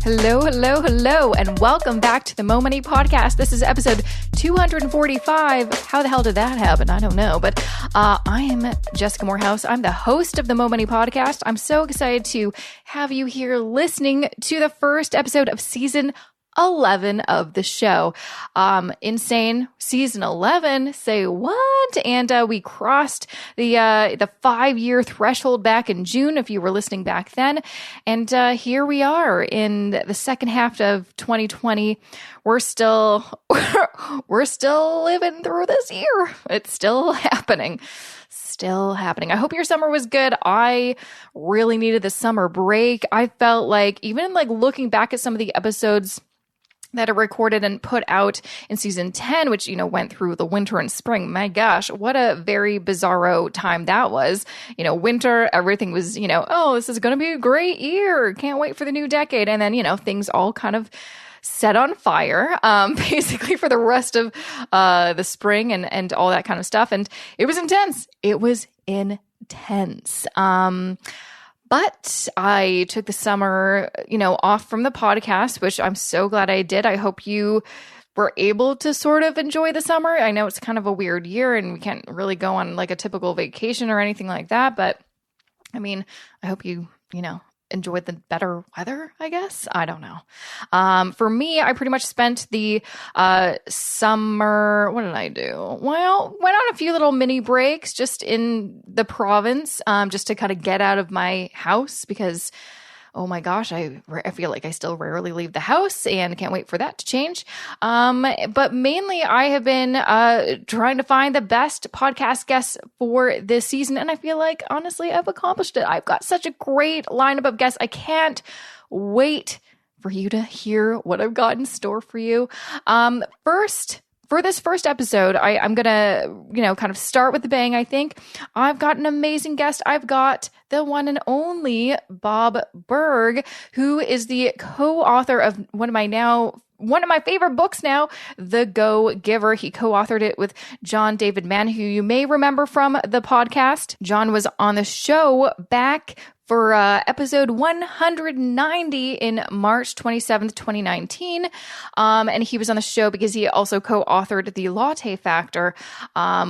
Hello, hello, hello, and welcome back to the Mo Money Podcast. This is episode 245. How the hell did that happen? I don't know, but I am Jessica Morehouse. I'm the host of the Mo Money Podcast. I'm so excited to have you here listening to the first episode of season 11 of the show. Insane. Season 11. Say what? And we crossed the 5-year threshold back in June, if you were listening back then. And here we are in the second half of 2020. We're still living through this year. It's still happening. Still happening. I hope your summer was good. I really needed the summer break. I felt like, even like looking back at some of the episodes that are recorded and put out in season 10, which, went through the winter and spring. My gosh, what a very bizarro time that was. Winter, everything was, oh, this is going to be a great year. Can't wait for the new decade. And then, things all kind of set on fire, basically for the rest of the spring and all that kind of stuff. And it was intense. But I took the summer, off from the podcast, which I'm so glad I did. I hope you were able to sort of enjoy the summer. I know it's kind of a weird year and we can't really go on like a typical vacation or anything like that. But I mean, I hope you, enjoyed the better weather, I guess. I don't know. For me, I pretty much spent the summer. What did I do? Well, went on a few little mini breaks just in the province, just to kind of get out of my house because, oh my gosh, I feel like I still rarely leave the house and can't wait for that to change. But mainly I have been trying to find the best podcast guests for this season. And I feel like, honestly, I've accomplished it. I've got such a great lineup of guests. I can't wait for you to hear what I've got in store for you. For this first episode, I'm going to, kind of start with the bang, I think. I've got an amazing guest. I've got the one and only Bob Burg, who is the co-author of one of my favorite books now, The Go-Giver. He co-authored it with John David Mann, who you may remember from the podcast. John was on the show back for episode 190 in March 27th, 2019. And he was on the show because he also co-authored The Latte Factor,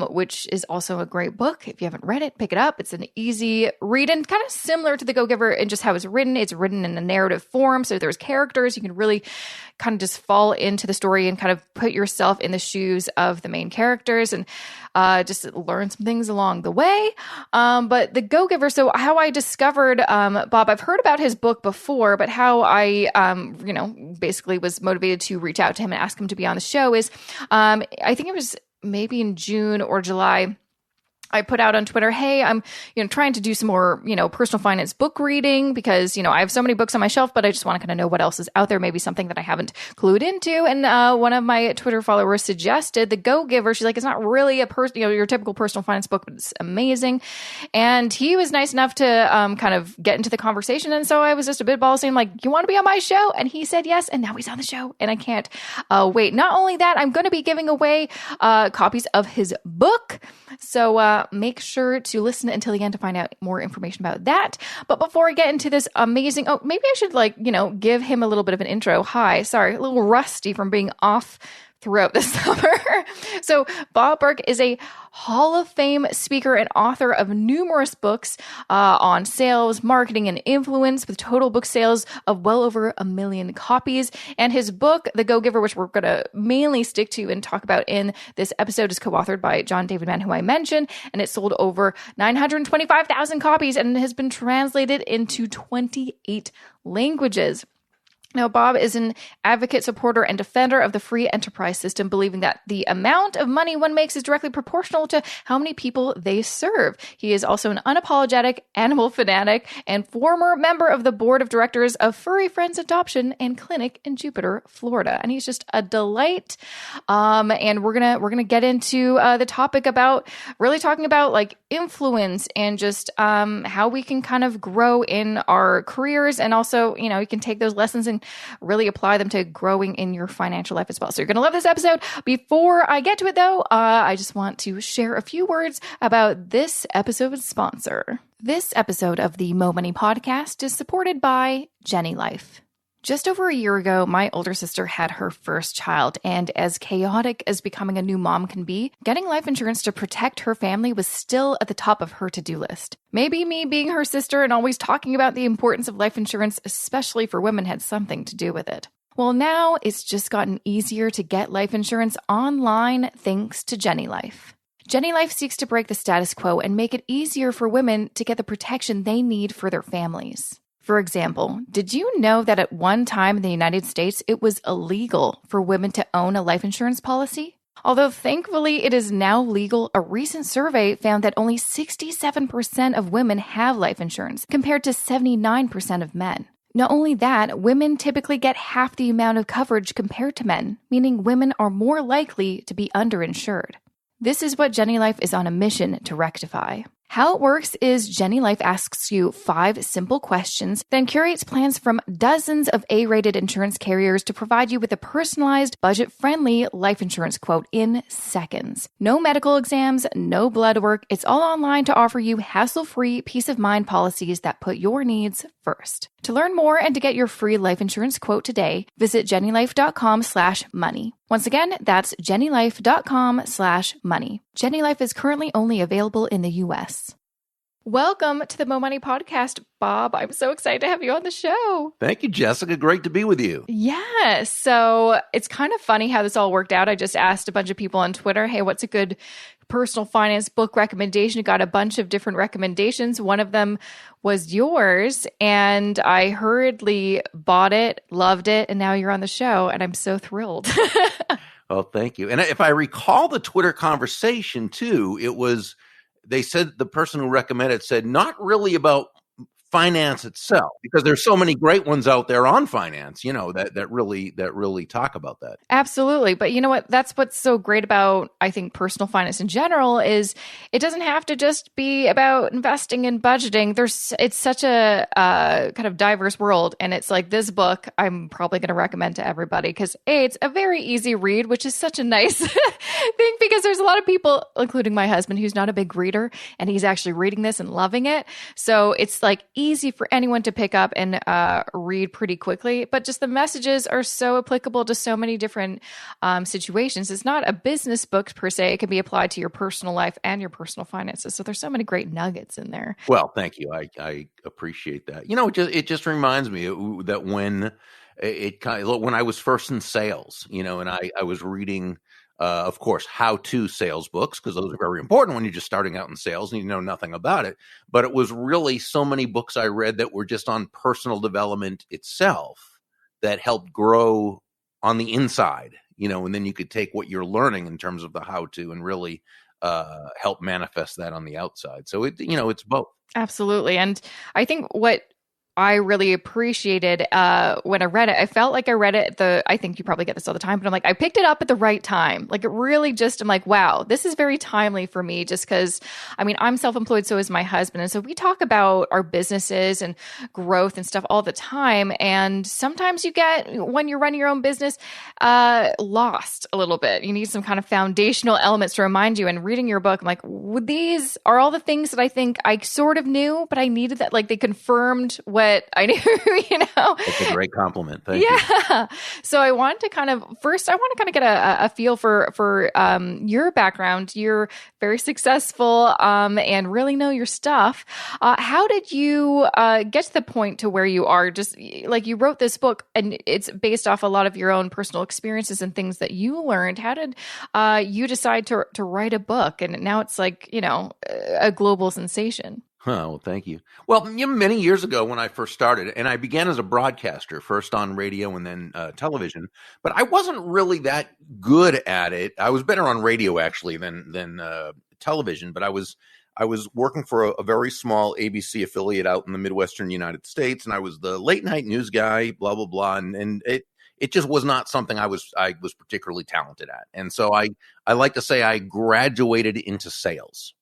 which is also a great book. If you haven't read it, pick it up. It's an easy read and kind of similar to The Go-Giver in just how it's written. It's written in a narrative form. So there's characters. You can really kind of just fall into the story and kind of put yourself in the shoes of the main characters and just learn some things along the way. But The Go-Giver, so how I discovered Bob, I've heard about his book before, but how I, basically was motivated to reach out to him and ask him to be on the show is, I think it was maybe in June or July. I put out on Twitter, hey, I'm, trying to do some more, personal finance book reading because, I have so many books on my shelf, but I just want to kind of know what else is out there, maybe something that I haven't clued into. And one of my Twitter followers suggested The Go-Giver. She's like, it's not really your typical personal finance book, but it's amazing. And he was nice enough to kind of get into the conversation. And so I was just a bit ball saying like, you want to be on my show? And he said yes. And now he's on the show and I can't wait. Not only that, I'm going to be giving away copies of his book. So make sure to listen until the end to find out more information about that. But before I get into this amazing, maybe I should give him a little bit of an intro. Hi, sorry, a little rusty from being off throughout the summer. So Bob Burg is a Hall of Fame speaker and author of numerous books on sales, marketing, and influence with total book sales of well over 1 million copies. And his book, The Go-Giver, which we're going to mainly stick to and talk about in this episode, is co-authored by John David Mann, who I mentioned, and it sold over 925,000 copies and has been translated into 28 languages. Now, Bob is an advocate, supporter, and defender of the free enterprise system, believing that the amount of money one makes is directly proportional to how many people they serve. He is also an unapologetic animal fanatic and former member of the board of directors of Furry Friends Adoption and Clinic in Jupiter, Florida. And he's just a delight. And we're gonna get into the topic about really talking about like influence and just how we can kind of grow in our careers, and also you can take those lessons and really apply them to growing in your financial life as well. So you're going to love this episode. Before I get to it though, I just want to share a few words about this episode's sponsor. This episode of the Mo Money Podcast is supported by Jenny Life. Just over a year ago, my older sister had her first child, and as chaotic as becoming a new mom can be, getting life insurance to protect her family was still at the top of her to-do list. Maybe me being her sister and always talking about the importance of life insurance, especially for women, had something to do with it. Well, now it's just gotten easier to get life insurance online thanks to Jenny Life. Jenny Life seeks to break the status quo and make it easier for women to get the protection they need for their families. For example, did you know that at one time in the United States, it was illegal for women to own a life insurance policy? Although thankfully it is now legal, a recent survey found that only 67% of women have life insurance, compared to 79% of men. Not only that, women typically get half the amount of coverage compared to men, meaning women are more likely to be underinsured. This is what Jenny Life is on a mission to rectify. How it works is Jenny Life asks you 5 simple questions, then curates plans from dozens of A-rated insurance carriers to provide you with a personalized, budget-friendly life insurance quote in seconds. No medical exams, no blood work. It's all online to offer you hassle-free, peace-of-mind policies that put your needs first. To learn more and to get your free life insurance quote today, visit jennylife.com/money. Once again, that's jennylife.com/money. Jenny Life is currently only available in the U.S. Welcome to the Mo Money Podcast, Bob. I'm so excited to have you on the show. Thank you, Jessica. Great to be with you. Yeah. So it's kind of funny how this all worked out. I just asked a bunch of people on Twitter, hey, what's a good personal finance book recommendation? I got a bunch of different recommendations. One of them was yours, and I hurriedly bought it, loved it, and now you're on the show, and I'm so thrilled. Oh, thank you. And if I recall the Twitter conversation too, they said the person who recommended said not really about finance itself, because there's so many great ones out there on finance, that really talk about that. Absolutely. But you know what? That's what's so great about, I think, personal finance in general is it doesn't have to just be about investing and budgeting. It's such a kind of diverse world. And it's like this book I'm probably going to recommend to everybody because it's a very easy read, which is such a nice thing because there's a lot of people, including my husband, who's not a big reader, and he's actually reading this and loving it. So it's like easy for anyone to pick up and read pretty quickly, but just the messages are so applicable to so many different situations. It's not a business book per se. It can be applied to your personal life and your personal finances. So there's so many great nuggets in there. Well, thank you. I appreciate that. It just reminds me that when I was first in sales, and I was reading of course, how-to sales books, because those are very important when you're just starting out in sales and you know nothing about it. But it was really so many books I read that were just on personal development itself that helped grow on the inside, and then you could take what you're learning in terms of the how-to and really help manifest that on the outside. So it's both. Absolutely. And I think what I really appreciated when I read it. I felt like I read it I think you probably get this all the time, but I'm like, I picked it up at the right time. Like it really I'm like, wow, this is very timely for me just because, I'm self-employed, so is my husband. And so we talk about our businesses and growth and stuff all the time. And sometimes you get, when you're running your own business, lost a little bit. You need some kind of foundational elements to remind you. And reading your book, I'm like, these are all the things that I think I sort of knew, but I needed that, like they confirmed what I knew, That's a great compliment. Thank you. Yeah. So I want to get a feel for your background. You're very successful and really know your stuff. How did you get to the point to where you are? Just like you wrote this book and it's based off a lot of your own personal experiences and things that you learned. How did you decide to write a book? And now it's like, a global sensation. Well, thank you. Well, many years ago when I first started, and I began as a broadcaster, first on radio and then television, but I wasn't really that good at it. I was better on radio actually than television, but I was working for a very small ABC affiliate out in the Midwestern United States, and I was the late night news guy, blah blah blah, and it just was not something I was particularly talented at, and so I like to say I graduated into sales.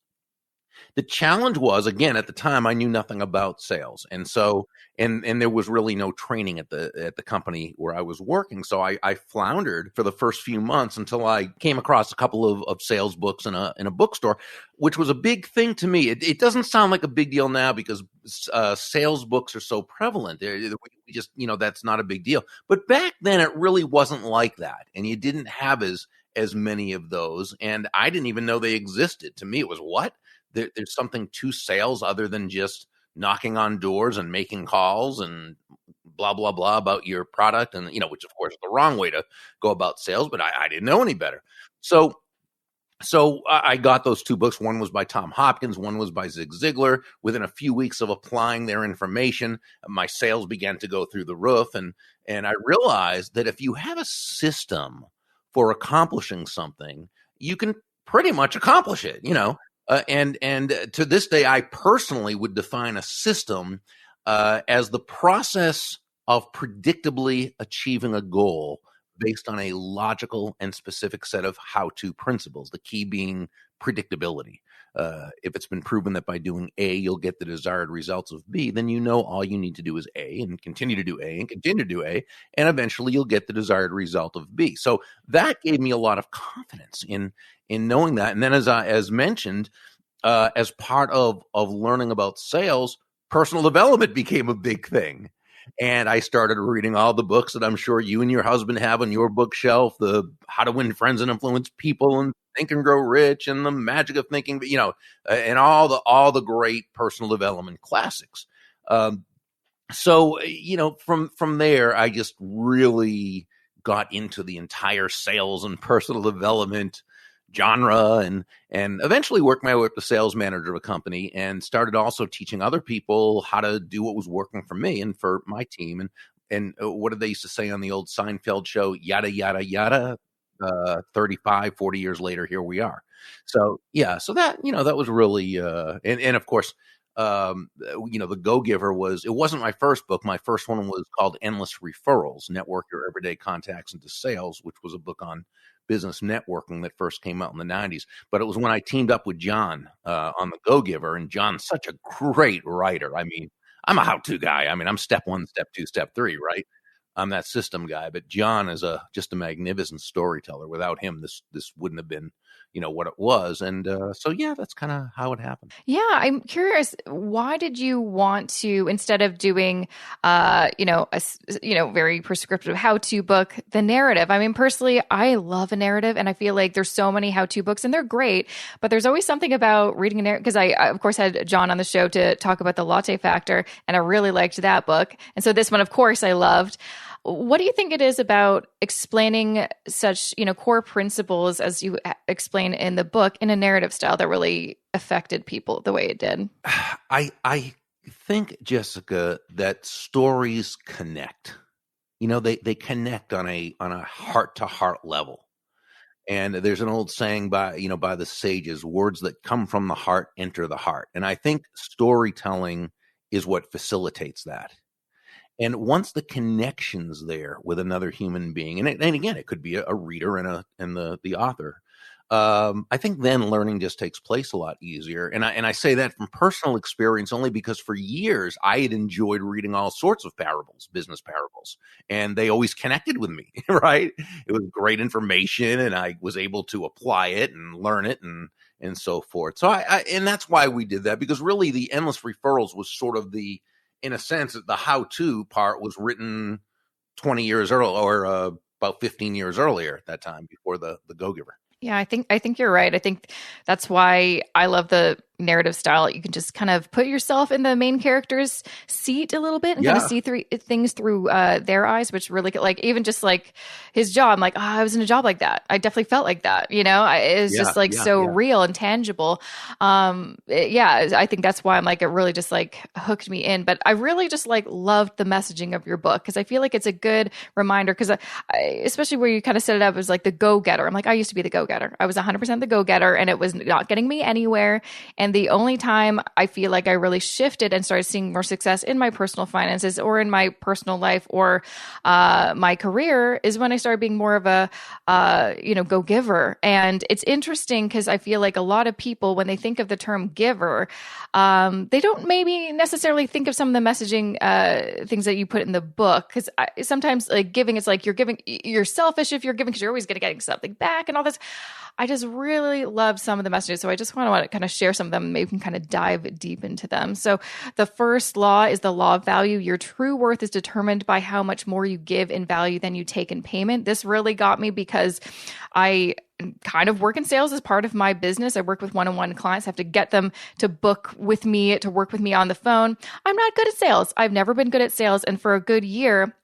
The challenge was, again, at the time, I knew nothing about sales. And so and there was really no training at the company where I was working. So I floundered for the first few months until I came across a couple of sales books in a bookstore, which was a big thing to me. It doesn't sound like a big deal now because sales books are so prevalent. We just, that's not a big deal. But back then, it really wasn't like that, and you didn't have as many of those, and I didn't even know they existed. To me, it was what? There's something to sales other than just knocking on doors and making calls and blah blah blah about your product, and which of course is the wrong way to go about sales, but I didn't know any better. So I got those two books. One was by Tom Hopkins, one was by Zig Ziglar. Within a few weeks of applying their information, my sales began to go through the roof, and I realized that if you have a system for accomplishing something, you can pretty much accomplish it. And to this day, I personally would define a system as the process of predictably achieving a goal based on a logical and specific set of how-to principles, the key being predictability. If it's been proven that by doing A, you'll get the desired results of B, then all you need to do is A and continue to do A and continue to do A, and eventually you'll get the desired result of B. So that gave me a lot of confidence in knowing that. And then as mentioned, as part of learning about sales, personal development became a big thing. And I started reading all the books that I'm sure you and your husband have on your bookshelf, the How to Win Friends and Influence People and Think and Grow Rich and The Magic of Thinking, and all the great personal development classics. So from there, I just really got into the entire sales and personal development genre, and eventually worked my way up to sales manager of a company, and started also teaching other people how to do what was working for me and for my team. And what did they used to say on the old Seinfeld show? Yada, yada, yada. 35, 40 years later, here we are. So yeah, so that was really and of course, the Go-Giver it wasn't my first book. My first one was called Endless Referrals: Network Your Everyday Contacts into Sales, which was a book on business networking that first came out in the 90s. But it was when I teamed up with John on the Go-Giver, and John's such a great writer. I mean, I'm a how-to guy. I mean, I'm step 1, step 2, step 3, right? I'm that system guy, but John is just a magnificent storyteller. Without him, this wouldn't have been, what it was. And so, yeah, that's kind of how it happened. Yeah, I'm curious. Why did you want to, instead of doing, very prescriptive how-to book, the narrative? I mean, personally, I love a narrative, and I feel like there's so many how-to books, and they're great. But there's always something about reading a narrative, because I, of course, had John on the show to talk about the Latte Factor, and I really liked that book. And so this one, of course, I loved. What do you think it is about explaining such, core principles as you explain in the book in a narrative style that really affected people the way it did? I think, Jessica, that stories connect. They connect on a heart to heart level. And there's an old saying by the sages, words that come from the heart enter the heart. And I think storytelling is what facilitates that. And once the connection's there with another human being, and again, it could be a reader and the author, I think then learning just takes place a lot easier. And I say that from personal experience only because for years I had enjoyed reading all sorts of parables, business parables, and they always connected with me, right? It was great information, and I was able to apply it and learn it and so forth. So and that's why we did that, because really the Endless Referrals was sort of in a sense, the how-to part was written 20 years earlier, or about 15 years earlier at that time, before the Go-Giver. Yeah, I think you're right. I think that's why I love the narrative style. You can just kind of put yourself in the main character's seat a little bit and kind of see things through their eyes, which really, like, even just like his job. I'm like, I was in a job like that. I definitely felt like that. It was just like so real and tangible. I think that's why I'm like, it really just like hooked me in. But I really just like loved the messaging of your book, because I feel like it's a good reminder, because especially where you kind of set it up as like the go-getter. I'm like, I used to be the go-getter. I was 100% the go-getter, and it was not getting me anywhere. And And the only time I feel like I really shifted and started seeing more success in my personal finances or in my personal life or my career is when I started being more of a, go giver. And it's interesting because I feel like a lot of people, when they think of the term giver, they don't maybe necessarily think of some of the messaging things that you put in the book. Because sometimes like giving, it's like you're selfish if you're giving because you're always going to get something back and all this. I just really love some of the messages. So I just want to kind of share some of them. Maybe we can kind of dive deep into them. So the first law is the law of value. Your true worth is determined by how much more you give in value than you take in payment. This really got me because I kind of work in sales as part of my business. I work with one-on-one clients. I have to get them to book with me, to work with me on the phone. I'm not good at sales. I've never been good at sales. And for a good year,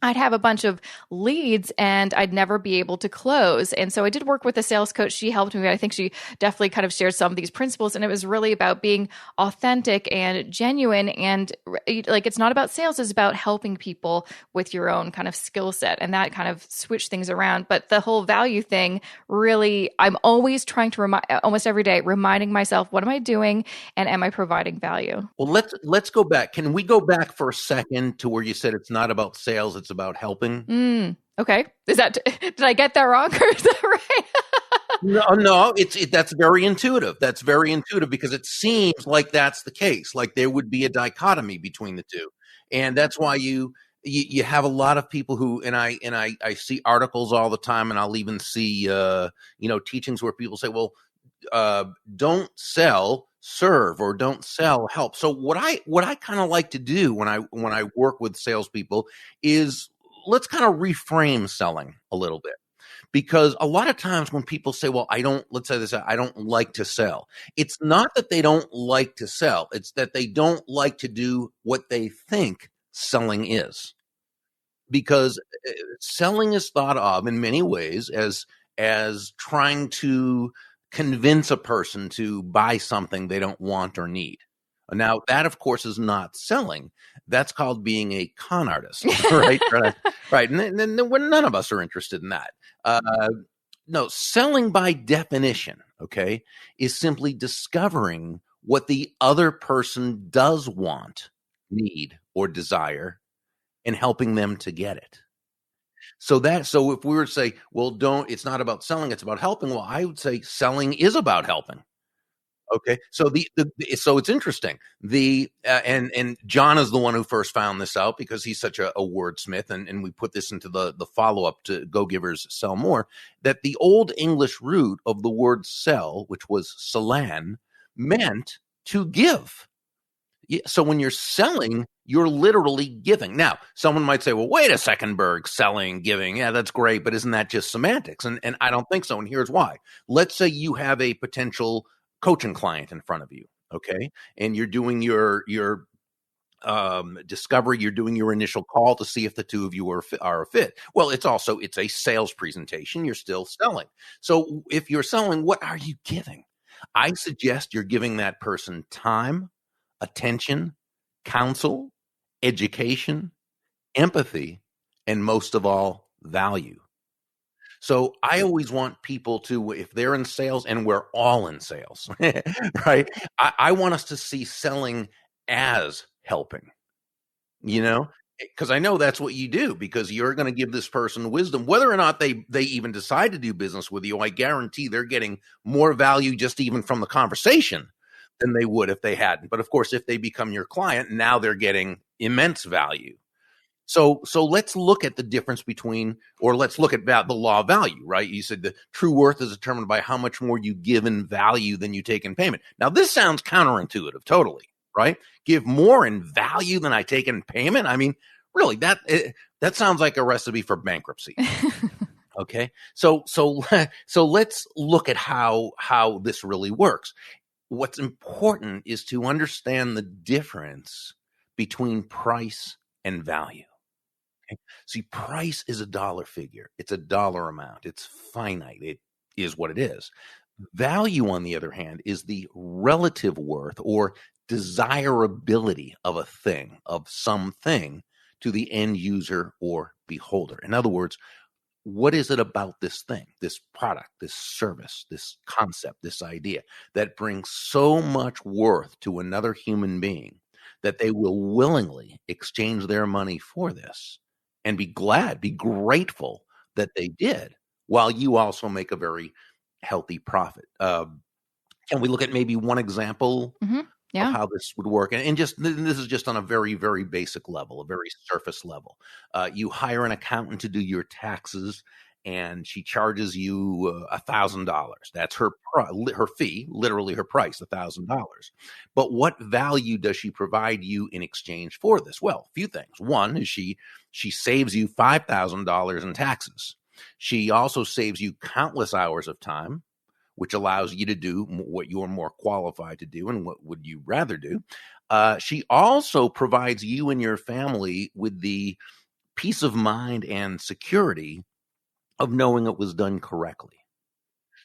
I'd have a bunch of leads and I'd never be able to close. And so I did work with a sales coach. She helped me. I think she definitely kind of shared some of these principles. And it was really about being authentic and genuine. And like, it's not about sales, it's about helping people with your own kind of skill set. And that kind of switched things around. But the whole value thing, really, I'm always trying to remind, almost every day, reminding myself, what am I doing? And am I providing value? Well, let's go back. Can we go back for a second to where you said it's not about sales, it's about helping? Okay. Did I get that wrong or is that right? No, that's very intuitive. That's very intuitive because it seems like that's the case. Like there would be a dichotomy between the two, and that's why you have a lot of people who and I see articles all the time, and I'll even see teachings where people say, well, don't sell, serve, or don't sell, help. So what I kind of like to do when I work with salespeople is let's kind of reframe selling a little bit. Because a lot of times when people say, well, let's say this, I don't like to sell. It's not that they don't like to sell. It's that they don't like to do what they think selling is. Because selling is thought of in many ways as trying to convince a person to buy something they don't want or need. Now, that, of course, is not selling. That's called being a con artist, right? Right. And then none of us are interested in that. No, selling by definition, okay, is simply discovering what the other person does want, need, or desire and helping them to get it. So if we were to say, well, it's not about selling, it's about helping. Well, I would say selling is about helping. Okay, so so it's interesting. And John is the one who first found this out because he's such a wordsmith, and we put this into the follow up to Go Givers Sell More. That the old English root of the word sell, which was selan, meant to give. So when you're selling, you're literally giving. Now, someone might say, well, wait a second, Burg, selling, giving. Yeah, that's great, but isn't that just semantics? And I don't think so. And here's why. Let's say you have a potential coaching client in front of you, okay? And you're doing your discovery, you're doing your initial call to see if the two of you are a fit. Well, it's a sales presentation. You're still selling. So if you're selling, what are you giving? I suggest you're giving that person time, attention, counsel, education, empathy, and most of all, value. So I always want people to, if they're in sales, and we're all in sales, right? I want us to see selling as helping, because I know that's what you do, because you're going to give this person wisdom, whether or not they even decide to do business with you. I guarantee they're getting more value just even from the conversation than they would if they hadn't. But of course, if they become your client, now they're getting immense value. So let's look at the difference between, or let's look at the law of value, right? You said the true worth is determined by how much more you give in value than you take in payment. Now, this sounds counterintuitive, totally, right? Give more in value than I take in payment. I mean, really, that sounds like a recipe for bankruptcy. Okay, so let's look at how this really works. What's important is to understand the difference between price and value. Okay? See, price is a dollar figure. It's a dollar amount. It's finite. It is what it is. Value, on the other hand, is the relative worth or desirability of a thing, of something, to the end user or beholder. In other words, what is it about this thing, this product, this service, this concept, this idea that brings so much worth to another human being that they will willingly exchange their money for this and be glad, be grateful that they did, while you also make a very healthy profit. Can we look at maybe one example Mm-hmm. of Yeah. how this would work? And just this is just on a very, very basic level, a very surface level. You hire an accountant to do your taxes, and she charges you $1,000. That's her fee, literally her price, $1,000. But what value does she provide you in exchange for this? Well, a few things. One is she saves you $5,000 in taxes. She also saves you countless hours of time, which allows you to do what you're more qualified to do and what would you rather do. She also provides you and your family with the peace of mind and security of knowing it was done correctly.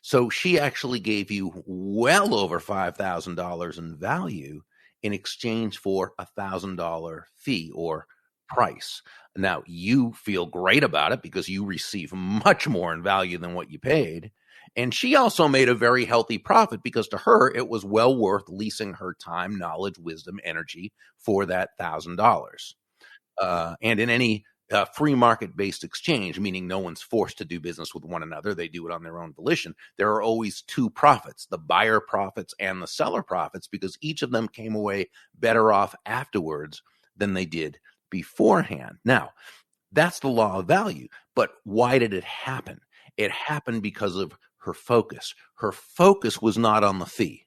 So she actually gave you well over $5,000 in value in exchange for $1,000 fee or price. Now, you feel great about it because you receive much more in value than what you paid. And she also made a very healthy profit because to her, it was well worth leasing her time, knowledge, wisdom, energy for that $1,000. And in any free market-based exchange, meaning no one's forced to do business with one another, they do it on their own volition, there are always two profits, the buyer profits and the seller profits, because each of them came away better off afterwards than they did beforehand. Now, that's the law of value. But why did it happen? It happened because of her focus. Her focus was not on the fee.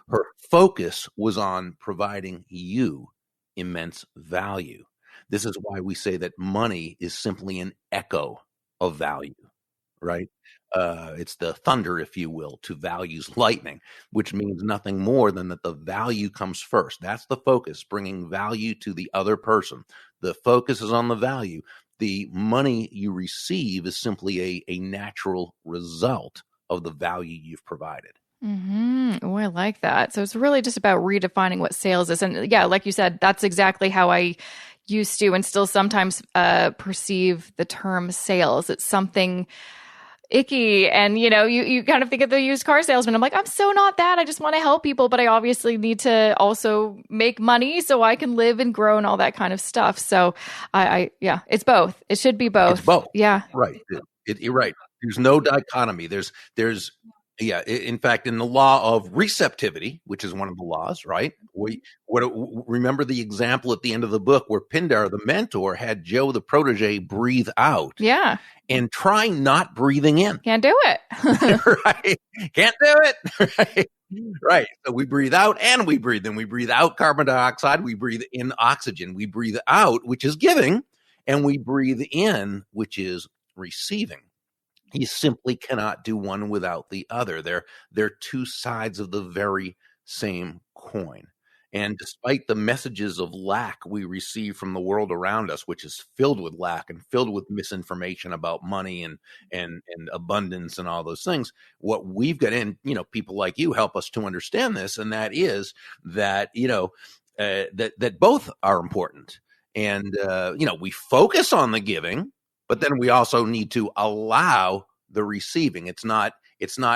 Her focus was on providing you immense value. This is why we say that money is simply an echo of value, right? It's the thunder, if you will, to value's lightning, which means nothing more than that the value comes first. That's the focus, bringing value to the other person. The focus is on the value. The money you receive is simply a natural result of the value you've provided. Mm-hmm. Oh, I like that. So it's really just about redefining what sales is. And yeah, like you said, that's exactly how I used to and still sometimes perceive the term sales. It's something icky. And, you kind of think of the used car salesman. I'm like, I'm so not that. I just want to help people, but I obviously need to also make money so I can live and grow and all that kind of stuff. So yeah, it's both. It should be both. It's both. Yeah. Right. You're right. There's no dichotomy. Yeah. In fact, in the law of receptivity, which is one of the laws, right? Remember the example at the end of the book where Pindar, the mentor, had Joe, the protege, breathe out. Yeah. And try not breathing in. Can't do it. Right. Can't do it. Right. Right. So we breathe out and we breathe in. We breathe out carbon dioxide. We breathe in oxygen. We breathe out, which is giving, and we breathe in, which is receiving. You simply cannot do one without the other. They're two sides of the very same coin. And despite the messages of lack we receive from the world around us, which is filled with lack and filled with misinformation about money and abundance and all those things, what we've got in, people like you help us to understand this, and that is that, that both are important. And, we focus on the giving, but then we also need to allow the receiving. It's not,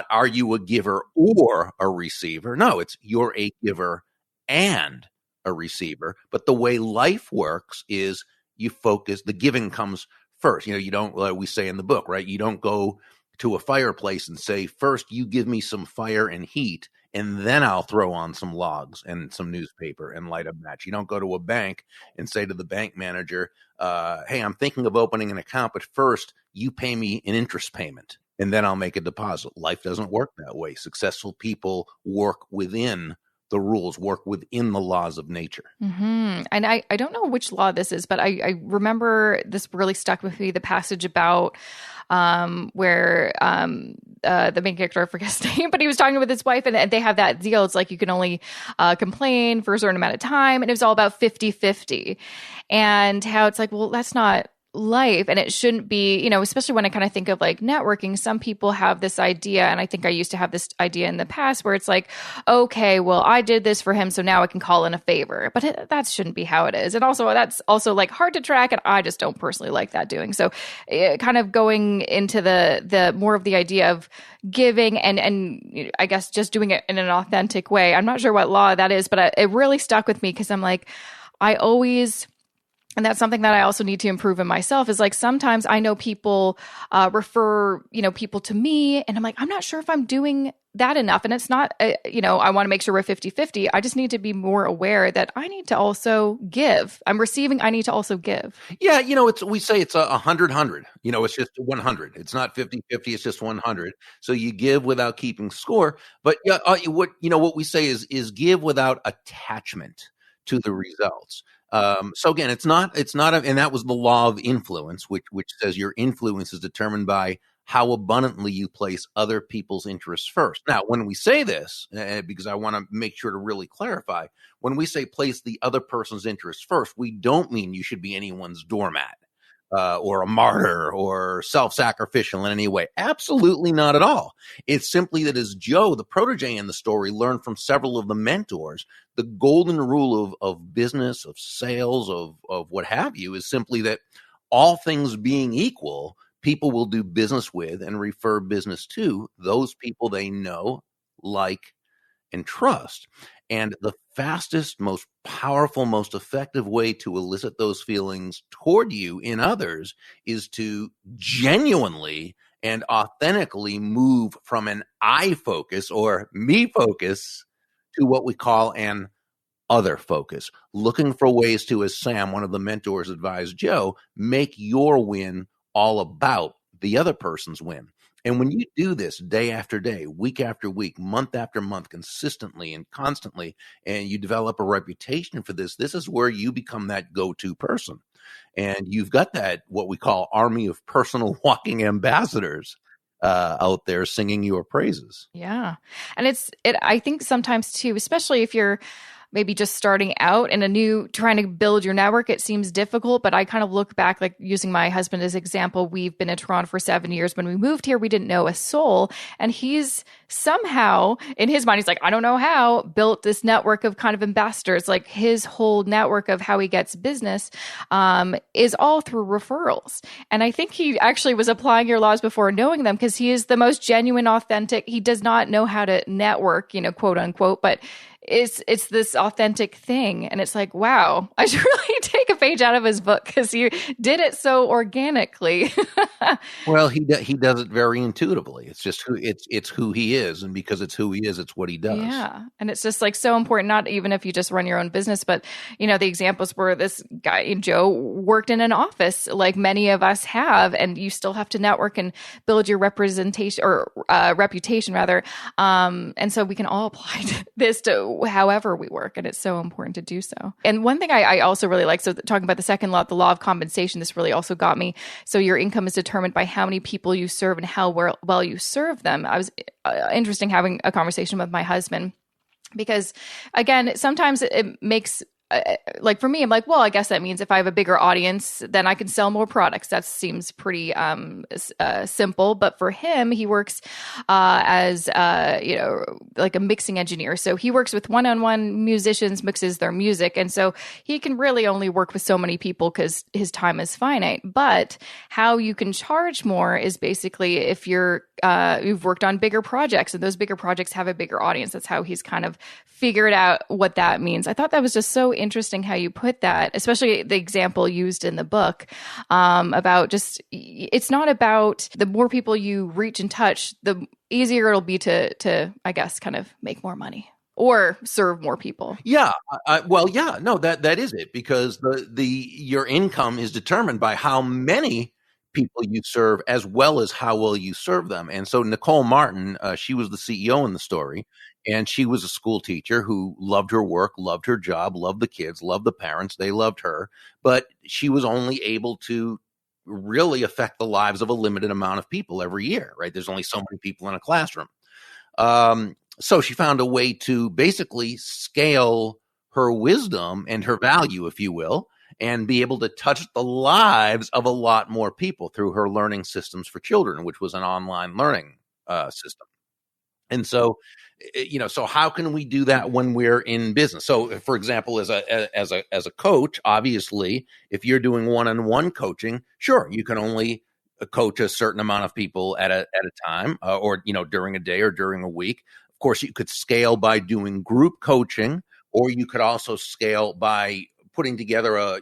are you a giver or a receiver? No, it's you're a giver and a receiver. But the way life works is you focus, the giving comes first. You don't, like we say in the book, right? You don't go to a fireplace and say, first you give me some fire and heat, and then I'll throw on some logs and some newspaper and light a match. You don't go to a bank and say to the bank manager, hey, I'm thinking of opening an account, but first you pay me an interest payment and then I'll make a deposit. Life doesn't work that way. Successful people work within the rules, work within the laws of nature. Mm-hmm. And I don't know which law this is, but I remember this really stuck with me, the passage about where the main character, I forget his name, but he was talking with his wife and they have that deal. It's like you can only complain for a certain amount of time. And it was all about 50-50 and how it's like, well, that's not life. And it shouldn't be, especially when I kind of think of like networking, some people have this idea, and I think I used to have this idea in the past where it's like, okay, well, I did this for him, so now I can call in a favor. But that shouldn't be how it is. And also, that's also like hard to track, and I just don't personally like that doing. So kind of going into the more of the idea of giving and I guess just doing it in an authentic way. I'm not sure what law that is, but it really stuck with me because I'm like, I always, and that's something that I also need to improve in myself, is like sometimes I know people refer, people to me, and I'm like, I'm not sure if I'm doing that enough. And it's not, I want to make sure we're 50-50. I just need to be more aware that I need to also give. I'm receiving, I need to also give. Yeah, we say it's 100-100. It's just 100. It's not 50-50, it's just 100. So you give without keeping score. But yeah, what we say is give without attachment to the results. So again, it's not, and that was the law of influence, which says your influence is determined by how abundantly you place other people's interests first. Now, when we say this, because I want to make sure to really clarify, when we say place the other person's interests first, we don't mean you should be anyone's doormat. Or a martyr or self-sacrificial in any way. Absolutely not at all. It's simply that as Joe, the protege in the story, learned from several of the mentors, the golden rule of business, of sales, of what have you, is simply that all things being equal, people will do business with and refer business to those people they know, like, and trust. And the fastest, most powerful, most effective way to elicit those feelings toward you in others is to genuinely and authentically move from an I focus or me focus to what we call an other focus, looking for ways to, as Sam, one of the mentors, advised Joe, make your win all about the other person's win. And when you do this day after day, week after week, month after month, consistently and constantly, and you develop a reputation for this, this is where you become that go-to person. And you've got that, what we call army of personal walking ambassadors out there singing your praises. Yeah. And I think sometimes too, especially if you're maybe just starting out in trying to build your network, it seems difficult. But I kind of look back, like using my husband as example, we've been in Toronto for 7 years. When we moved here, we didn't know a soul. And he's somehow, in his mind, he's like, I don't know how, built this network of kind of ambassadors. Like his whole network of how he gets business is all through referrals. And I think he actually was applying your laws before knowing them, because he is the most genuine, authentic. He does not know how to network, quote unquote, but it's this authentic thing. And it's like, wow, I should really take a page out of his book, because he did it so organically. Well, he does it very intuitively. It's just it's who he is, and because it's who he is, it's what he does. Yeah, and it's just like so important. Not even if you just run your own business, but the examples where this guy Joe worked in an office, like many of us have, and you still have to network and build your representation or reputation rather. And so we can all apply this to however we work, and it's so important to do so. And one thing I also really like, so talking about the second law, the law of compensation, this really also got me. So your income is determined by how many people you serve and how well you serve them. I was interesting having a conversation with my husband, because again, sometimes it makes like for me, I'm like, well, I guess that means if I have a bigger audience, then I can sell more products. That seems pretty simple. But for him, he works as like a mixing engineer. So he works with one-on-one musicians, mixes their music, and so he can really only work with so many people because his time is finite. But how you can charge more is basically if you've worked on bigger projects, and those bigger projects have a bigger audience. That's how he's kind of figured out what that means. I thought that was just so interesting how you put that, especially the example used in the book about just, it's not about the more people you reach and touch, the easier it'll be to I guess, kind of make more money or serve more people. Yeah. Well, yeah, no, that is it, because your income is determined by how many people you serve as well as how well you serve them. And so Nicole Martin, she was the CEO in the story, and she was a school teacher who loved her work, loved her job, loved the kids, loved the parents. They loved her, but she was only able to really affect the lives of a limited amount of people every year, right? There's only so many people in a classroom. So she found a way to basically scale her wisdom and her value, if you will, and be able to touch the lives of a lot more people through her learning systems for children, which was an online learning system. And so, so how can we do that when we're in business? So, for example, as a coach, obviously, if you're doing one-on-one coaching, sure, you can only coach a certain amount of people at a time, or during a day or during a week. Of course, you could scale by doing group coaching, or you could also scale by putting together a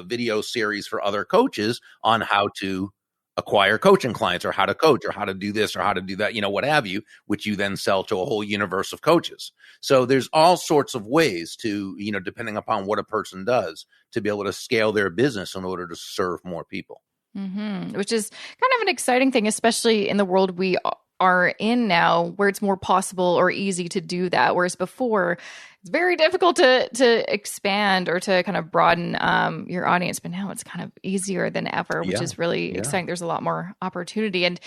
video series for other coaches on how to acquire coaching clients, or how to coach, or how to do this, or how to do that, what have you, which you then sell to a whole universe of coaches. So there's all sorts of ways to, depending upon what a person does, to be able to scale their business in order to serve more people. Which is kind of an exciting thing, especially in the world we are in now, where it's more possible or easy to do that. Whereas before, it's very difficult to expand or to kind of broaden your audience. But now it's kind of easier than ever, which is really exciting. There's a lot more opportunity. And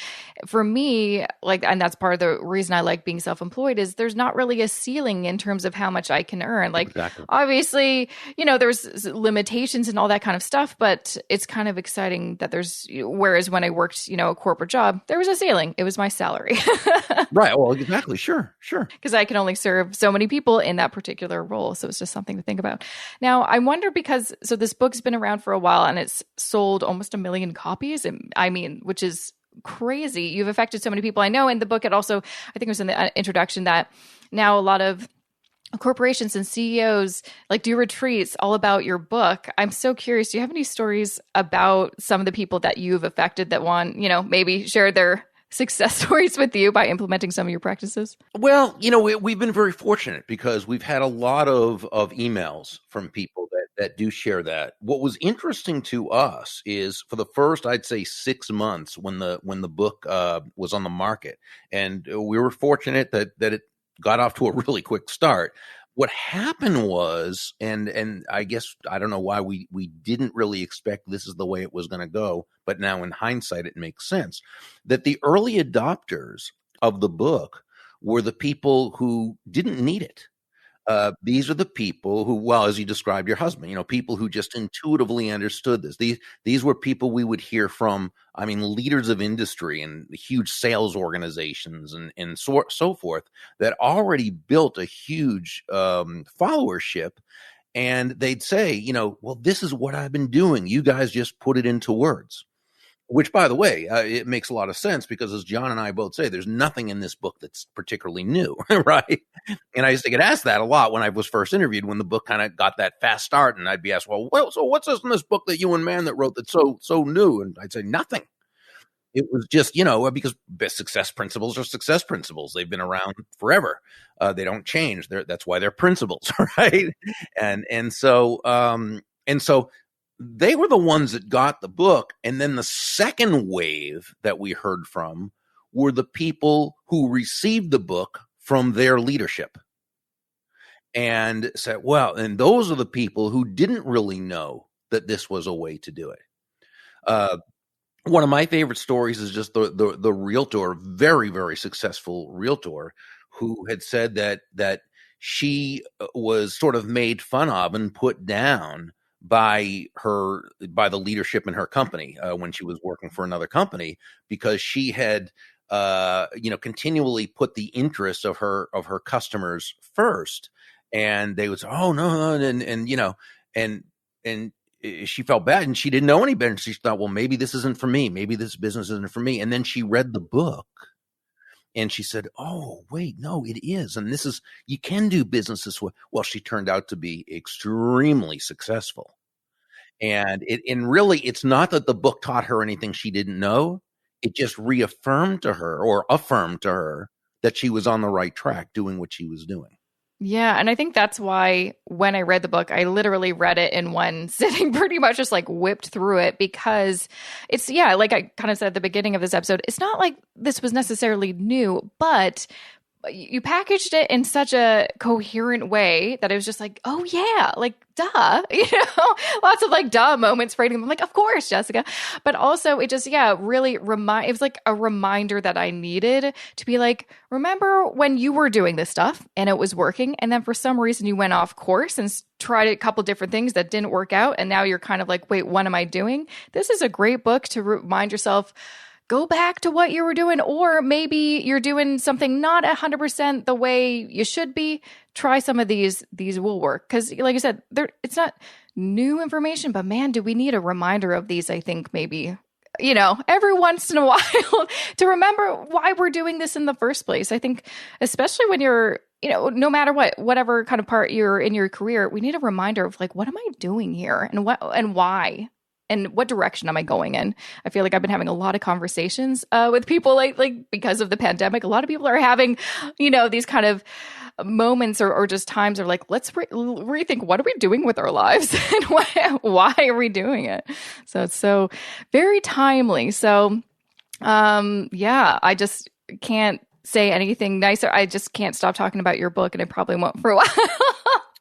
for me, and that's part of the reason I like being self-employed, is there's not really a ceiling in terms of how much I can earn. Exactly. Obviously, there's limitations and all that kind of stuff, but it's kind of exciting that whereas when I worked, a corporate job, there was a ceiling. It was my salary. Right. Well, exactly. Sure. Because I can only serve so many people in that particular role. So it's just something to think about. Now, I wonder so this book's been around for a while and it's sold almost 1 million copies. Which is crazy. You've affected so many people. I know in the book, I think it was in the introduction, that now a lot of corporations and CEOs do retreats all about your book. I'm so curious. Do you have any stories about some of the people that you've affected that want, maybe share their success stories with you by implementing some of your practices? Well, we've been very fortunate because we've had a lot of emails from people that do share that. What was interesting to us is, for the first, I'd say, 6 months when the book was on the market, and we were fortunate that it got off to a really quick start. What happened was, and I guess I don't know why we didn't really expect this is the way it was going to go, but now in hindsight it makes sense, that the early adopters of the book were the people who didn't need it. These are the people who, well, as you described your husband, people who just intuitively understood this. These were people we would hear from, leaders of industry and huge sales organizations and so forth, that already built a huge followership. And they'd say, well, this is what I've been doing. You guys just put it into words. Which, by the way, it makes a lot of sense because, as John and I both say, there's nothing in this book that's particularly new, right? And I used to get asked that a lot when I was first interviewed, when the book kind of got that fast start, and I'd be asked, well, so what's this in this book that you and Man that wrote that's so new? And I'd say nothing. It was just, because success principles are success principles. They've been around forever. They don't change. That's why they're principles, right? And so they were the ones that got the book. And then the second wave that we heard from were the people who received the book from their leadership and said, well, and those are the people who didn't really know that this was a way to do it. One of my favorite stories is just the realtor, very, very successful realtor, who had said that she was sort of made fun of and put down by the leadership in her company when she was working for another company, because she had continually put the interests of her customers first, and they would say, oh no, and she felt bad, and she didn't know any better. She thought, well, maybe this isn't for me, maybe this business isn't for me. And then she read the book and she said, oh, wait, no, it is. And you can do business this way. Well, she turned out to be extremely successful. And really, it's not that the book taught her anything she didn't know. It just affirmed to her that she was on the right track doing what she was doing. Yeah. And I think that's why when I read the book, I literally read it in one sitting, pretty much just whipped through it, because it's, like I kind of said at the beginning of this episode, it's not like this was necessarily new, but you packaged it in such a coherent way that it was just like, oh yeah, like duh, lots of like duh moments reading them. Like, of course, Jessica. But also it just, really it was like a reminder that I needed to be like, remember when you were doing this stuff and it was working. And then for some reason you went off course and tried a couple different things that didn't work out. And now you're kind of like, wait, what am I doing? This is a great book to remind yourself, go back to what you were doing, or maybe you're doing something not 100% the way you should be. Try some of these will work. Because like I said, it's not new information, but man, do we need a reminder of these, I think maybe, every once in a while to remember why we're doing this in the first place. I think especially when you're, no matter whatever kind of part you're in your career, we need a reminder of like, what am I doing here and why? And what direction am I going in? I feel like I've been having a lot of conversations with people like because of the pandemic. A lot of people are having, these kind of moments or just times are like, let's rethink, what are we doing with our lives and why are we doing it? So it's so very timely. So, I just can't say anything nicer. I just can't stop talking about your book, and I probably won't for a while.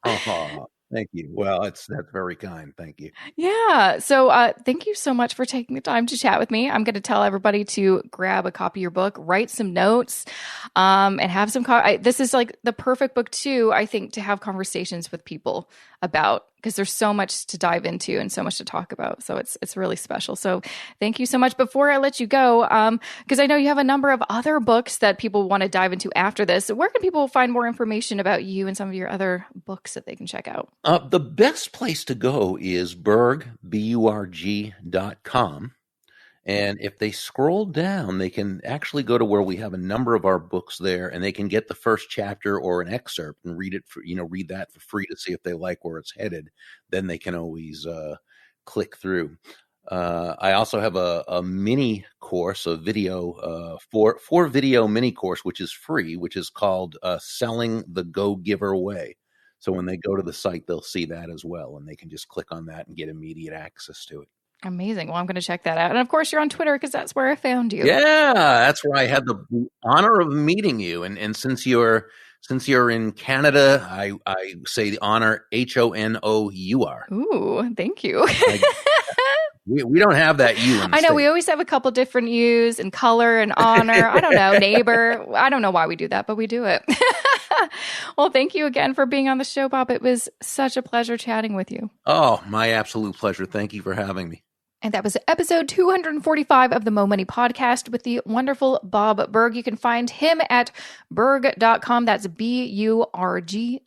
Oh, thank you. Well, that's very kind. Thank you. Yeah. So thank you so much for taking the time to chat with me. I'm going to tell everybody to grab a copy of your book, write some notes, and have some. This is like the perfect book too, I think, to have conversations with people about, because there's so much to dive into and so much to talk about. So it's really special. So thank you so much. Before I let you go, because I know you have a number of other books that people want to dive into after this. Where can people find more information about you and some of your other books that they can check out? The best place to go is Burg, BURG.com. And if they scroll down, they can actually go to where we have a number of our books there, and they can get the first chapter or an excerpt and read that for free to see if they like where it's headed. Then they can always click through. I also have a mini course, a video, four video mini course, which is free, which is called Selling the Go Giver Way. So when they go to the site, they'll see that as well, and they can just click on that and get immediate access to it. Amazing. Well, I'm going to check that out. And of course, you're on Twitter because that's where I found you. Yeah, that's where I had the honor of meeting you. And since you're in Canada, I say the honor HONOUR. Ooh, thank you. We don't have that U in the I know. States. We always have a couple different U's and color and honor. I don't know, neighbor. I don't know why we do that, but we do it. Well, thank you again for being on the show, Bob. It was such a pleasure chatting with you. Oh, my absolute pleasure. Thank you for having me. And that was episode 245 of the Mo Money Podcast with the wonderful Bob Burg. You can find him at burg.com. That's BURG.com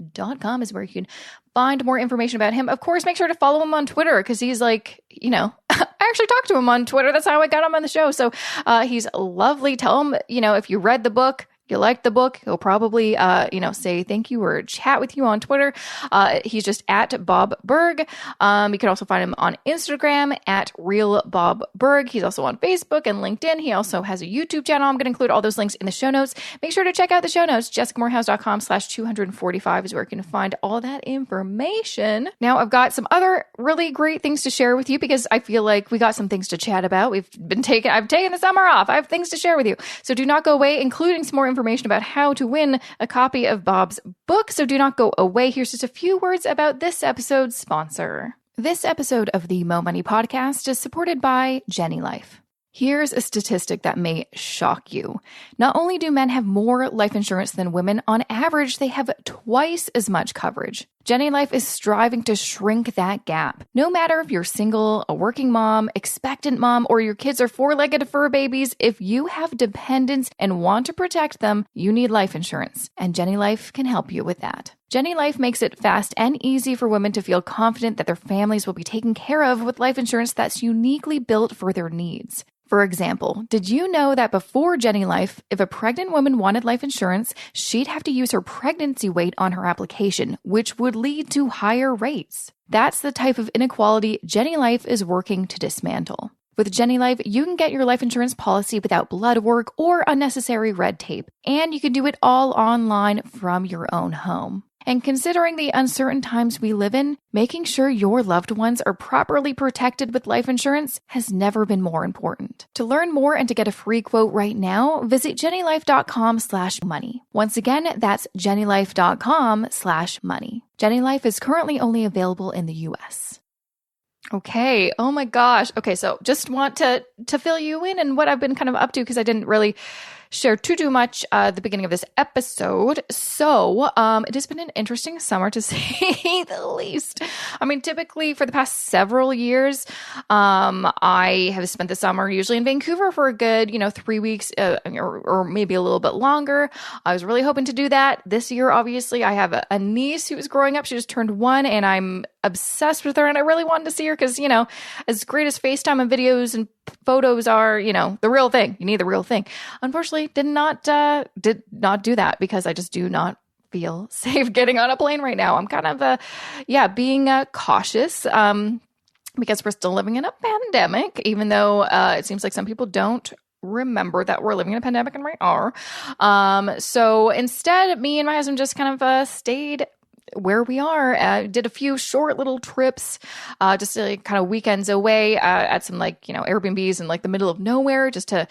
is where you can find more information about him. Of course, make sure to follow him on Twitter because he's like, I actually talked to him on Twitter. That's how I got him on the show. So he's lovely. Tell him, if you read the book, you liked the book, he'll probably, say thank you or chat with you on Twitter. He's just at Bob Burg. You can also find him on Instagram at Real Bob Burg. He's also on Facebook and LinkedIn. He also has a YouTube channel. I'm going to include all those links in the show notes. Make sure to check out the show notes. JessicaMorehouse.com/245 is where you can find all that information. Now, I've got some other really great things to share with you because I feel like we got some things to chat about. I've taken the summer off. I have things to share with you. So do not go away, including some more information about how to win a copy of Bob's book. So do not go away. Here's just a few words about this episode's sponsor. This episode of the Mo Money Podcast is supported by Jenny Life. Here's a statistic that may shock you. Not only do men have more life insurance than women, on average, they have twice as much coverage. Jenny Life is striving to shrink that gap. No matter if you're single, a working mom, expectant mom, or your kids are four-legged fur babies, if you have dependents and want to protect them, you need life insurance, and Jenny Life can help you with that. Jenny Life makes it fast and easy for women to feel confident that their families will be taken care of with life insurance that's uniquely built for their needs. For example, did you know that before Jenny Life, if a pregnant woman wanted life insurance, she'd have to use her pregnancy weight on her application, which would lead to higher rates? That's the type of inequality Jenny Life is working to dismantle. With Jenny Life, you can get your life insurance policy without blood work or unnecessary red tape, and you can do it all online from your own home. And considering the uncertain times we live in, making sure your loved ones are properly protected with life insurance has never been more important. To learn more and to get a free quote right now, visit jennylife.com/money. Once again, that's jennylife.com/money. Jenny Life is currently only available in the US. Okay. Oh my gosh. Okay. So just want to fill you in and what I've been kind of up to, because I didn't really share too much at the beginning of this episode. So it has been an interesting summer, to say the least. I mean, typically for the past several years, I have spent the summer usually in Vancouver for a good, 3 weeks or maybe a little bit longer. I was really hoping to do that. This year, obviously, I have a niece who is growing up. She just turned 1 and I'm obsessed with her, and I really wanted to see her because, as great as FaceTime and videos and photos are, the real thing. You need the real thing. Unfortunately, did not do that because I just do not feel safe getting on a plane right now. I'm kind of being cautious because we're still living in a pandemic, even though it seems like some people don't remember that we're living in a pandemic, and we are. So instead, me and my husband just kind of stayed where we are. Did a few short little trips, just kind of weekends away at some Airbnbs in the middle of nowhere, just to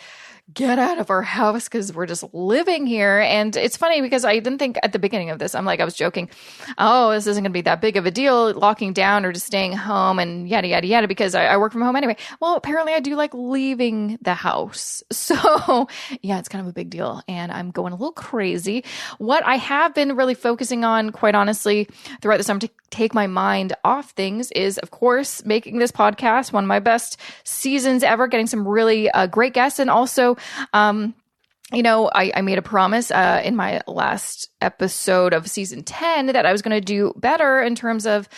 get out of our house because we're just living here. And it's funny because I didn't think at the beginning of this, I was joking, oh, this isn't going to be that big of a deal, locking down or just staying home and yada, yada, yada, because I work from home anyway. Well, apparently I do like leaving the house. So yeah, it's kind of a big deal and I'm going a little crazy. What I have been really focusing on, quite honestly, throughout the summer to take my mind off things is, of course, making this podcast one of my best seasons ever, getting some really great guests. And also, I made a promise in my last episode of season 10 that I was going to do better in terms of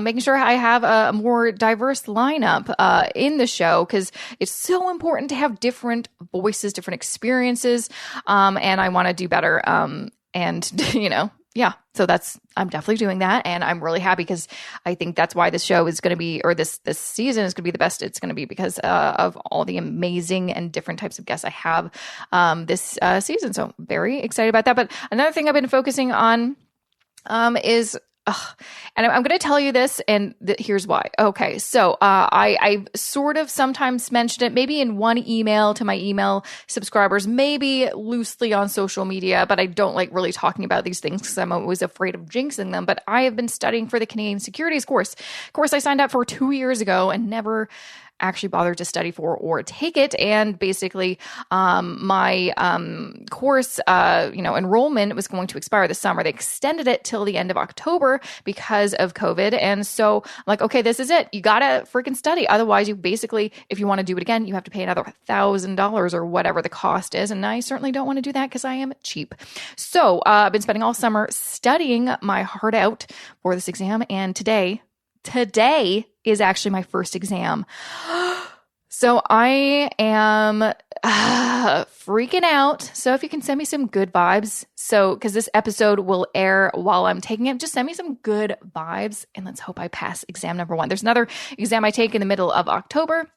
making sure I have a more diverse lineup in the show, because it's so important to have different voices, different experiences, and I want to do better. Yeah, so I'm definitely doing that, and I'm really happy because I think that's why this show is going to be, or this season is going to be the best it's going to be, because of all the amazing and different types of guests I have this season. So very excited about that. But another thing I've been focusing on is, and I'm going to tell you this, and here's why. Okay, so I sort of sometimes mentioned it, maybe in one email to my email subscribers, maybe loosely on social media, but I don't like really talking about these things because I'm always afraid of jinxing them. But I have been studying for the Canadian Securities course. Course I signed up for 2 years ago and never actually bothered to study for or take it. And basically, my course, enrollment was going to expire this summer. They extended it till the end of October because of COVID. And so I'm like, okay, this is it. You got to freaking study. Otherwise, you basically, if you want to do it again, you have to pay another $1,000 or whatever the cost is. And I certainly don't want to do that because I am cheap. So I've been spending all summer studying my heart out for this exam. And today is actually my first exam. So I am freaking out. So if you can send me some good vibes. So, because this episode will air while I'm taking it, just send me some good vibes and let's hope I pass exam number 1. There's another exam I take in the middle of October.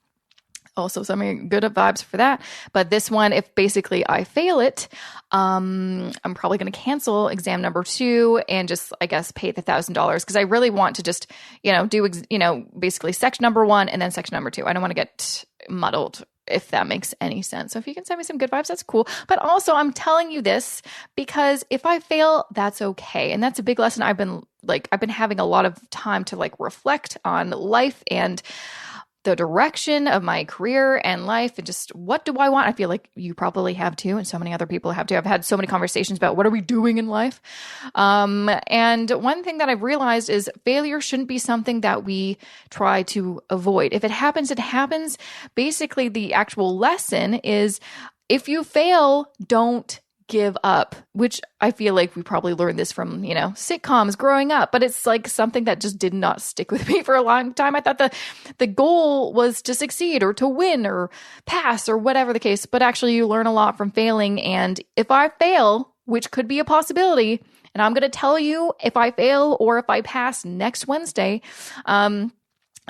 Also, send me good vibes for that. But this one, if basically I fail it, I'm probably going to cancel exam number 2 and just, I guess, pay the $1,000 because I really want to just, do, basically section number 1 and then section number 2. I don't want to get muddled, if that makes any sense. So if you can send me some good vibes, that's cool. But also, I'm telling you this because if I fail, that's okay. And that's a big lesson. I've been having a lot of time to reflect on life and the direction of my career and life and just what do I want? I feel like you probably have too, and so many other people have too. I've had so many conversations about what are we doing in life? And one thing that I've realized is failure shouldn't be something that we try to avoid. If it happens, it happens. Basically, the actual lesson is if you fail, don't give up, which I feel like we probably learned this from, sitcoms growing up, but it's something that just did not stick with me for a long time. I thought the goal was to succeed or to win or pass or whatever the case, but actually you learn a lot from failing. And if I fail, which could be a possibility, and I'm going to tell you if I fail or if I pass next Wednesday,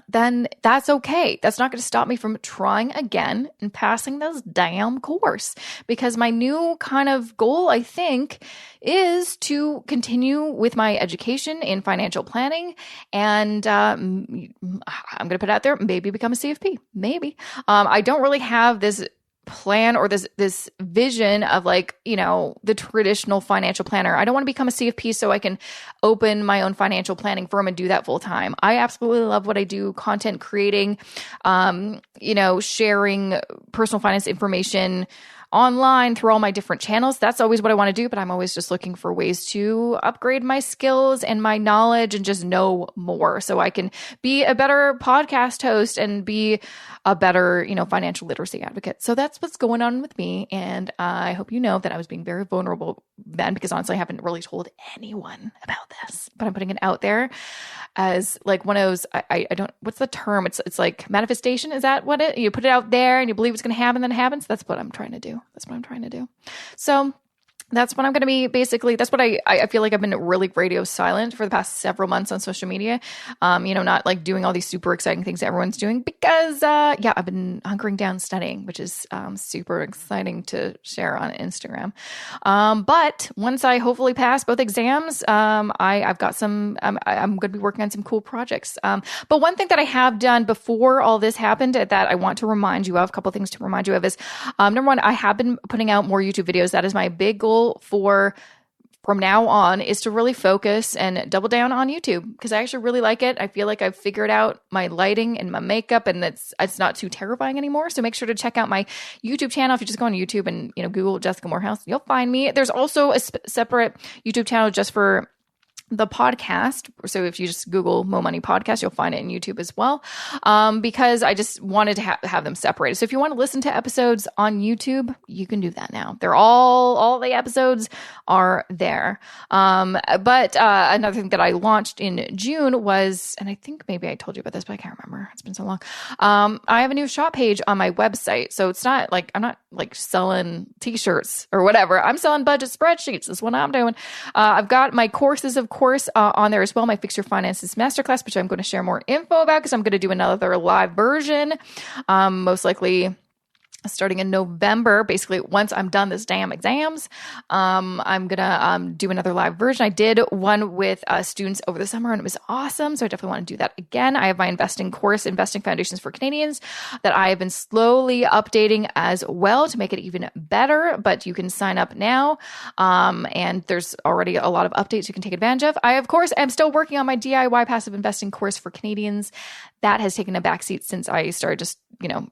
then that's okay. That's not going to stop me from trying again and passing this damn course, because my new kind of goal, I think, is to continue with my education in financial planning. And I'm going to put it out there, maybe become a CFP. Maybe. I don't really have this plan or this vision of like, the traditional financial planner. I don't want to become a CFP so I can open my own financial planning firm and do that full time. I absolutely love what I do, content creating, sharing personal finance information online through all my different channels. That's always what I want to do, but I'm always just looking for ways to upgrade my skills and my knowledge and just know more so I can be a better podcast host and be a better, financial literacy advocate. So that's what's going on with me. And I hope you know that I was being very vulnerable then, because honestly, I haven't really told anyone about this, but I'm putting it out there as like one of those, I don't, what's the term? It's like manifestation. Is that what you put it out there and you believe it's going to happen, then it happens. That's what I'm trying to do. So that's what I'm going to be basically. That's what I feel like I've been really radio silent for the past several months on social media. Not like doing all these super exciting things that everyone's doing because, I've been hunkering down studying, which is super exciting to share on Instagram. But once I hopefully pass both exams, I've got some, I'm going to be working on some cool projects. But one thing that I have done before all this happened that I want to remind you of, a couple of things to remind you of is, number one, I have been putting out more YouTube videos. That is my big goal from now on, is to really focus and double down on YouTube, because I actually really like it. I feel like I've figured out my lighting and my makeup, and it's not too terrifying anymore. So make sure to check out my YouTube channel. If you just go on YouTube and Google Jessica Morehouse, you'll find me. There's also a separate YouTube channel just for the podcast. So if you just Google Mo Money Podcast, you'll find it in YouTube as well. Because I just wanted to have them separated. So if you want to listen to episodes on YouTube, you can do that now. They're all the episodes are there. But another thing that I launched in June was, and I think maybe I told you about this, but I can't remember. It's been so long. I have a new shop page on my website. So it's not like, I'm not like selling t-shirts or whatever. I'm selling budget spreadsheets. That's what I'm doing. I've got my courses, of course, on there as well. My Fix Your Finances Masterclass, which I'm going to share more info about because I'm going to do another live version, most likely starting in November. Basically, once I'm done this damn exams, I'm gonna do another live version. I did one with students over the summer and it was awesome. So I definitely want to do that again. I have my investing course, Investing Foundations for Canadians, that I have been slowly updating as well to make it even better. But you can sign up now. And there's already a lot of updates you can take advantage of. I, of course, am still working on my DIY passive investing course for Canadians. That has taken a backseat since I started just,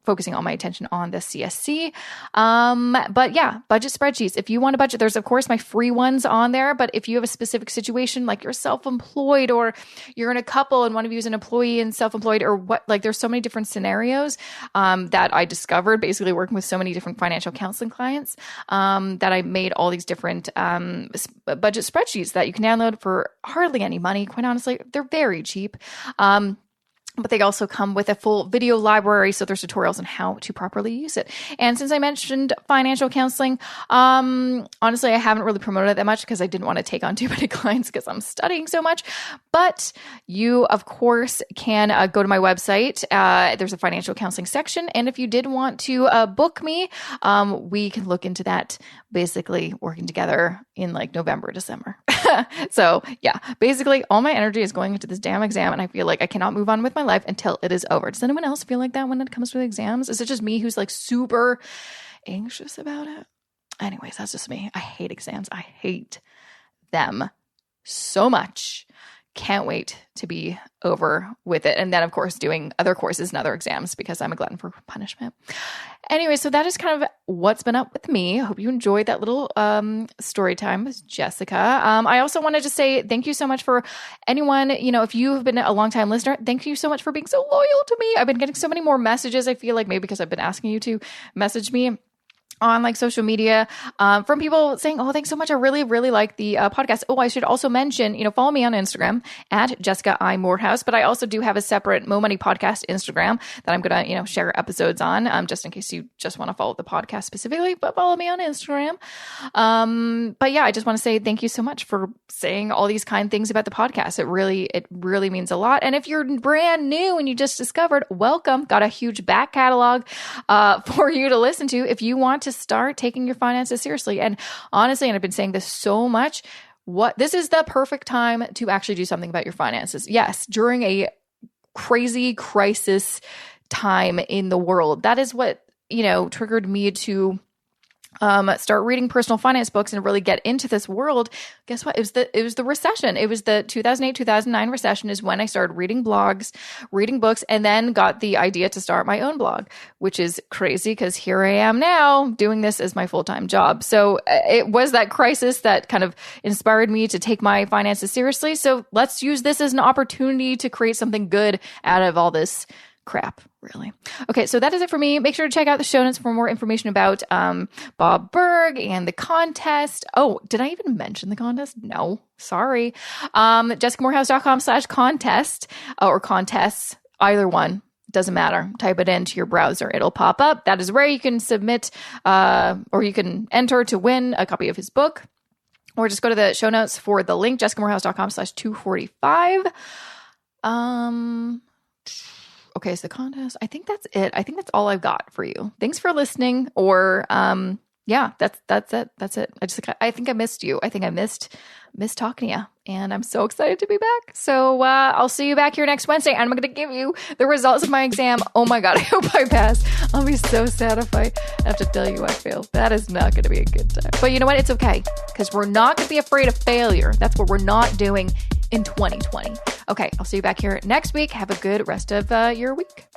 focusing all my attention on the CSC. But yeah, budget spreadsheets. If you want a budget, there's of course my free ones on there. But if you have a specific situation, like you're self-employed or you're in a couple and one of you is an employee and self-employed, or what, like there's so many different scenarios that I discovered basically working with so many different financial counseling clients that I made all these different budget spreadsheets that you can download for hardly any money. Quite honestly, they're very cheap. But they also come with a full video library, so there's tutorials on how to properly use it. And since I mentioned financial counseling, honestly, I haven't really promoted it that much because I didn't want to take on too many clients because I'm studying so much. But you, of course, can go to my website. There's a financial counseling section. And if you did want to book me, we can look into that, basically working together in like November, December. So yeah, basically all my energy is going into this damn exam, and I feel like I cannot move on with my life until it is over. Does anyone else feel like that when it comes to the exams? Is it just me who's like super anxious about it? Anyways, that's just me. I hate exams. I hate them so much. Can't wait to be over with it. And then, of course, doing other courses and other exams because I'm a glutton for punishment. Anyway, so that is kind of what's been up with me. I hope you enjoyed that little story time with Jessica. I also wanted to say thank you so much for anyone, if you've been a longtime listener, thank you so much for being so loyal to me. I've been getting so many more messages. I feel like maybe because I've been asking you to message me. on like social media from people saying, oh, thanks so much. I really, really like the podcast. Oh, I should also mention, follow me on Instagram at Jessica I. Morehouse, but I also do have a separate Mo Money podcast Instagram that I'm going to, share episodes on just in case you just want to follow the podcast specifically, but follow me on Instagram. But yeah, I just want to say thank you so much for saying all these kind things about the podcast. It really means a lot. And if you're brand new and you just discovered, welcome. Got a huge back catalog for you to listen to if you want to start taking your finances seriously. And honestly, and I've been saying this so much, this is the perfect time to actually do something about your finances. Yes, during a crazy crisis time in the world. That is what, triggered me to start reading personal finance books and really get into this world. Guess what? It was the recession. It was the 2008-2009 recession is when I started reading blogs, reading books, and then got the idea to start my own blog, which is crazy because here I am now doing this as my full-time job. So it was that crisis that kind of inspired me to take my finances seriously. So let's use this as an opportunity to create something good out of all this crap, really. Okay, so that is it for me. Make sure to check out the show notes for more information about Bob Burg and the contest. Oh, did I even mention the contest? No, sorry. JessicaMorehouse.com/contest or contests, either one. Doesn't matter. Type it into your browser. It'll pop up. That is where you can submit or you can enter to win a copy of his book. Or just go to the show notes for the link, JessicaMorehouse.com/245. Okay, so the contest. I think that's it. I think that's all I've got for you. Thanks for listening. Or yeah, that's it. That's it. I think I missed you. I think I missed talking to you. And I'm so excited to be back. So I'll see you back here next Wednesday. And I'm going to give you the results of my exam. Oh my God, I hope I pass. I'll be so sad if I have to tell you I failed. That is not going to be a good time. But you know what? It's okay. Because we're not going to be afraid of failure. That's what we're not doing in 2020. Okay, I'll see you back here next week. Have a good rest of your week.